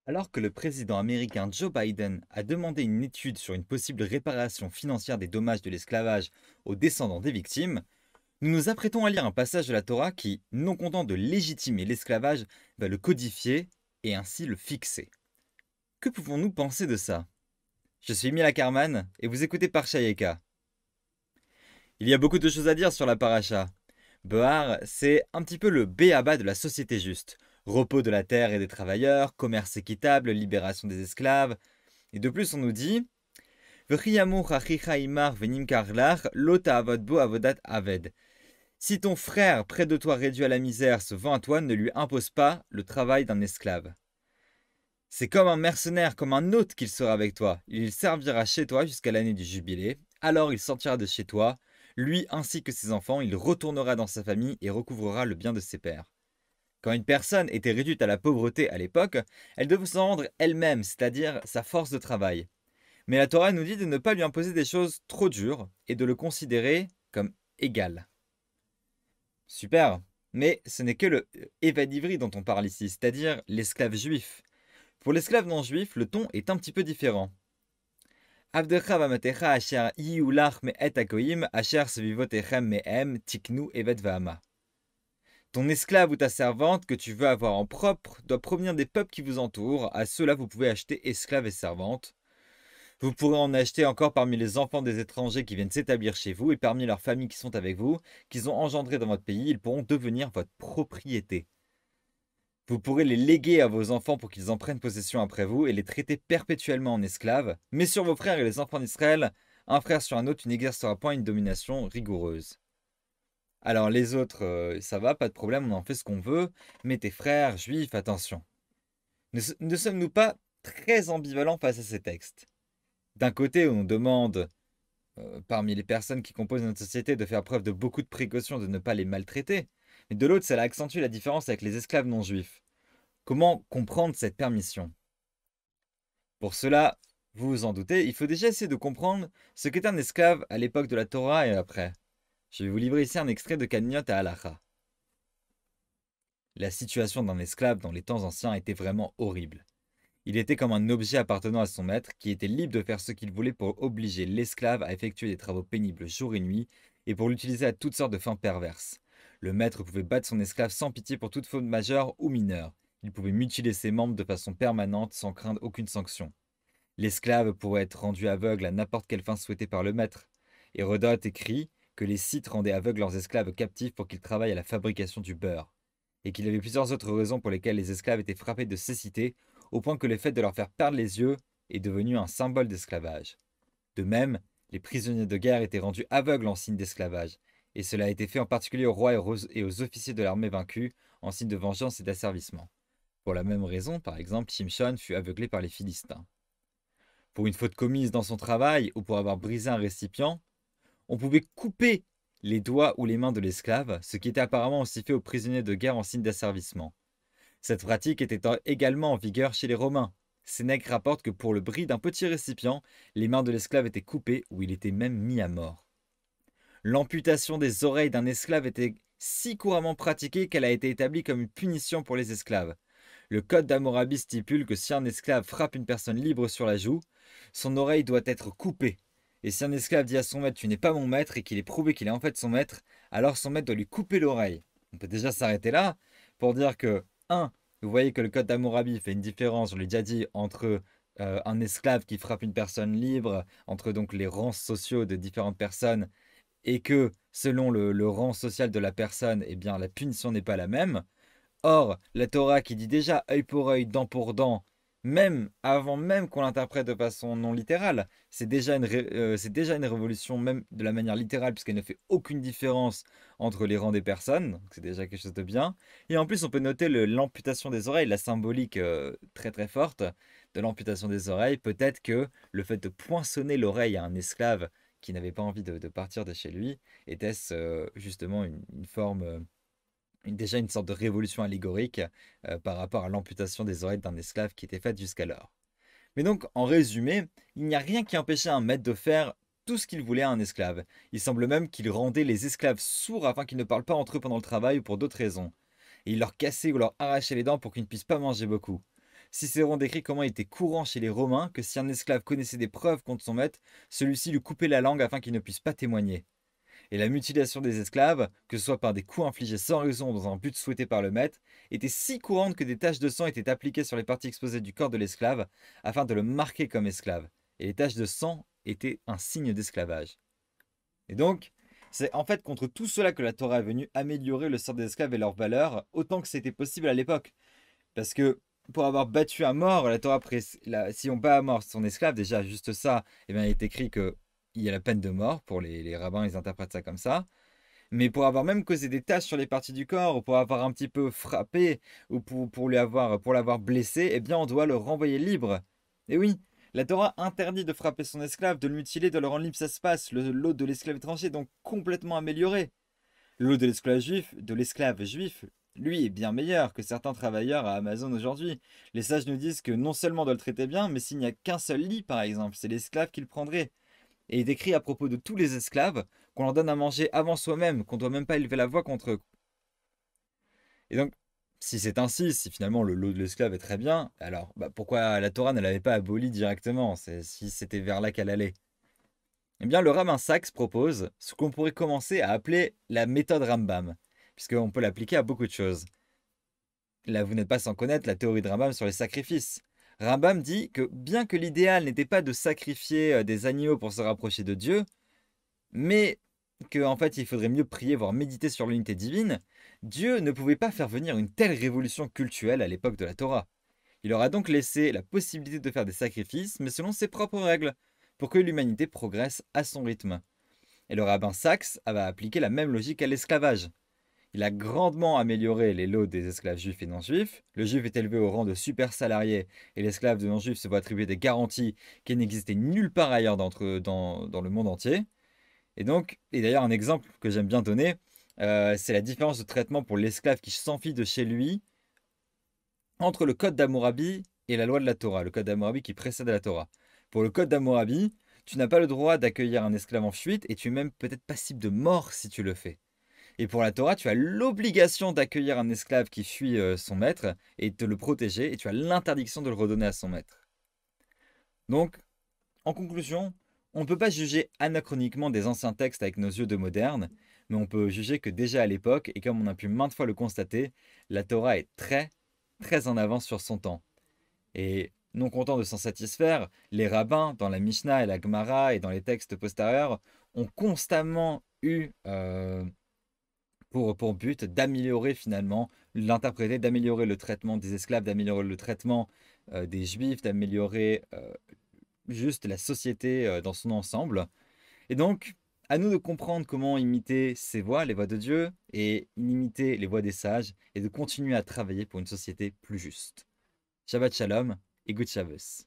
Alors que le président américain Joe Biden a demandé une étude sur une possible réparation financière des dommages de l'esclavage aux descendants des victimes, nous nous apprêtons à lire un passage de la Torah qui, non content de légitimer l'esclavage, va le codifier et ainsi le fixer. Que pouvons-nous penser de ça? Je suis Mila Karman et vous écoutez Parshayeka. Il y a beaucoup de choses à dire sur la paracha. Behar, c'est un petit peu le béaba de la société juste. Repos de la terre et des travailleurs, commerce équitable, libération des esclaves. Et de plus, on nous dit Si ton frère près de toi réduit à la misère se vend à toi, ne lui impose pas le travail d'un esclave. C'est comme un mercenaire, comme un hôte qu'il sera avec toi. Il servira chez toi jusqu'à l'année du jubilé. Alors il sortira de chez toi. Lui ainsi que ses enfants, il retournera dans sa famille et recouvrera le bien de ses pères. Quand une personne était réduite à la pauvreté à l'époque, elle devait s'en rendre elle-même, c'est-à-dire sa force de travail. Mais la Torah nous dit de ne pas lui imposer des choses trop dures et de le considérer comme égal. Super. Mais ce n'est que le Evad Ivri dont on parle ici, c'est-à-dire l'esclave juif. Pour l'esclave non juif, le ton est un petit peu différent. Avdecha vamatecha asher iulach me'et hagoyim asher sevivotechem me'em tiknu evet va'ama. Ton esclave ou ta servante que tu veux avoir en propre doit provenir des peuples qui vous entourent. À ceux-là, vous pouvez acheter esclaves et servantes. Vous pourrez en acheter encore parmi les enfants des étrangers qui viennent s'établir chez vous et parmi leurs familles qui sont avec vous, qu'ils ont engendrés dans votre pays, ils pourront devenir votre propriété. Vous pourrez les léguer à vos enfants pour qu'ils en prennent possession après vous et les traiter perpétuellement en esclaves. Mais sur vos frères et les enfants d'Israël, un frère sur un autre, tu n'exerceras point une domination rigoureuse. Alors les autres, ça va, pas de problème, on en fait ce qu'on veut, mais tes frères juifs, attention. Ne sommes-nous pas très ambivalents face à ces textes? D'un côté, on demande, parmi les personnes qui composent notre société, de faire preuve de beaucoup de précautions, de ne pas les maltraiter. Mais de l'autre, ça accentue la différence avec les esclaves non juifs. Comment comprendre cette permission? Pour cela, vous vous en doutez, il faut déjà essayer de comprendre ce qu'est un esclave à l'époque de la Torah et après. Je vais vous livrer ici un extrait de Kaniyot à Halacha. La situation d'un esclave dans les temps anciens était vraiment horrible. Il était comme un objet appartenant à son maître qui était libre de faire ce qu'il voulait pour obliger l'esclave à effectuer des travaux pénibles jour et nuit et pour l'utiliser à toutes sortes de fins perverses. Le maître pouvait battre son esclave sans pitié pour toute faute majeure ou mineure. Il pouvait mutiler ses membres de façon permanente sans craindre aucune sanction. L'esclave pourrait être rendu aveugle à n'importe quelle fin souhaitée par le maître. Hérodote écrit que les Scythes rendaient aveugles leurs esclaves captifs pour qu'ils travaillent à la fabrication du beurre, et qu'il y avait plusieurs autres raisons pour lesquelles les esclaves étaient frappés de cécité, au point que le fait de leur faire perdre les yeux est devenu un symbole d'esclavage. De même, les prisonniers de guerre étaient rendus aveugles en signe d'esclavage, et cela a été fait en particulier aux rois et aux officiers de l'armée vaincus, en signe de vengeance et d'asservissement. Pour la même raison, par exemple, Shimshon fut aveuglé par les Philistins. Pour une faute commise dans son travail ou pour avoir brisé un récipient, on pouvait couper les doigts ou les mains de l'esclave, ce qui était apparemment aussi fait aux prisonniers de guerre en signe d'asservissement. Cette pratique était également en vigueur chez les Romains. Sénèque rapporte que pour le bris d'un petit récipient, les mains de l'esclave étaient coupées ou il était même mis à mort. L'amputation des oreilles d'un esclave était si couramment pratiquée qu'elle a été établie comme une punition pour les esclaves. Le code d'Hammurabi stipule que si un esclave frappe une personne libre sur la joue, son oreille doit être coupée. Et si un esclave dit à son maître "Tu n'es pas mon maître" et qu'il est prouvé qu'il est en fait son maître, alors son maître doit lui couper l'oreille. On peut déjà s'arrêter là pour dire que, 1. Vous voyez que le code d'Hammurabi fait une différence, je l'ai déjà dit, entre un esclave qui frappe une personne libre, entre donc les rangs sociaux de différentes personnes, et que selon le rang social de la personne, eh bien la punition n'est pas la même. Or, la Torah qui dit déjà œil pour œil, dent pour dent, même avant même qu'on l'interprète de façon non littérale, c'est déjà une révolution même de la manière littérale puisqu'elle ne fait aucune différence entre les rangs des personnes, donc c'est déjà quelque chose de bien. Et en plus, on peut noter l'amputation des oreilles, la symbolique très très forte de l'amputation des oreilles. Peut-être que le fait de poinçonner l'oreille à un esclave qui n'avait pas envie de partir de chez lui, était-ce justement une forme déjà une sorte de révolution allégorique par rapport à l'amputation des oreilles d'un esclave qui était faite jusqu'alors. Mais donc, en résumé, il n'y a rien qui empêchait un maître de faire tout ce qu'il voulait à un esclave. Il semble même qu'il rendait les esclaves sourds afin qu'ils ne parlent pas entre eux pendant le travail ou pour d'autres raisons. Et il leur cassait ou leur arrachait les dents pour qu'ils ne puissent pas manger beaucoup. Cicéron décrit comment il était courant chez les Romains que si un esclave connaissait des preuves contre son maître, celui-ci lui coupait la langue afin qu'il ne puisse pas témoigner. Et la mutilation des esclaves, que ce soit par des coups infligés sans raison dans un but souhaité par le maître, était si courante que des taches de sang étaient appliquées sur les parties exposées du corps de l'esclave afin de le marquer comme esclave. Et les taches de sang étaient un signe d'esclavage. Et donc, c'est en fait contre tout cela que la Torah est venue améliorer le sort des esclaves et leur valeur autant que c'était possible à l'époque. Parce que pour avoir battu à mort, la Torah, si on bat à mort son esclave, déjà juste ça, eh bien, il est écrit qu'il y a la peine de mort pour les rabbins, ils interprètent ça comme ça. Mais pour avoir même causé des taches sur les parties du corps, ou pour avoir un petit peu frappé, ou pour l'avoir blessé, eh bien on doit le renvoyer libre. Et oui, la Torah interdit de frapper son esclave, de le mutiler, de le rendre libre, ça se passe. Le lot de l'esclave étranger est donc complètement amélioré. Le lot de l'esclave juif, lui, est bien meilleur que certains travailleurs à Amazon aujourd'hui. Les sages nous disent que non seulement on doit le traiter bien, mais s'il n'y a qu'un seul lit, par exemple, c'est l'esclave qui le prendrait. Et il décrit à propos de tous les esclaves qu'on leur donne à manger avant soi-même, qu'on ne doit même pas élever la voix contre eux. Et donc, si c'est ainsi, si finalement le lot de l'esclave est très bien, alors pourquoi la Torah ne l'avait pas aboli directement, si c'était vers là qu'elle allait? Eh bien, le rabbin Sachs propose ce qu'on pourrait commencer à appeler la méthode Rambam, puisqu'on peut l'appliquer à beaucoup de choses. Là, vous n'êtes pas sans connaître la théorie de Rambam sur les sacrifices. Rambam dit que bien que l'idéal n'était pas de sacrifier des agneaux pour se rapprocher de Dieu, mais qu'en fait il faudrait mieux prier, voire méditer sur l'unité divine, Dieu ne pouvait pas faire venir une telle révolution cultuelle à l'époque de la Torah. Il leur a donc laissé la possibilité de faire des sacrifices, mais selon ses propres règles, pour que l'humanité progresse à son rythme. Et le rabbin Sachs avait appliqué la même logique à l'esclavage. Il a grandement amélioré les lots des esclaves juifs et non-juifs. Le juif est élevé au rang de super salarié et l'esclave de non-juif se voit attribuer des garanties qui n'existaient nulle part ailleurs dans le monde entier. Et d'ailleurs, un exemple que j'aime bien donner, c'est la différence de traitement pour l'esclave qui s'enfuit de chez lui entre le code d'Hammurabi et la loi de la Torah, le code d'Hammurabi qui précède la Torah. Pour le code d'Hammurabi, tu n'as pas le droit d'accueillir un esclave en fuite et tu es même peut-être passible de mort si tu le fais. Et pour la Torah, tu as l'obligation d'accueillir un esclave qui fuit son maître et de le protéger, et tu as l'interdiction de le redonner à son maître. Donc, en conclusion, on ne peut pas juger anachroniquement des anciens textes avec nos yeux de moderne, mais on peut juger que déjà à l'époque, et comme on a pu maintes fois le constater, la Torah est très, très en avance sur son temps. Et non contents de s'en satisfaire, les rabbins, dans la Mishnah et la Gemara et dans les textes postérieurs, ont constamment eu pour but d'améliorer finalement l'interpréter, d'améliorer le traitement des esclaves, d'améliorer le traitement des juifs, d'améliorer juste la société dans son ensemble. Et donc, à nous de comprendre comment imiter ces voies, les voies de Dieu, et imiter les voies des sages, et de continuer à travailler pour une société plus juste. Shabbat Shalom et Good Shabbos.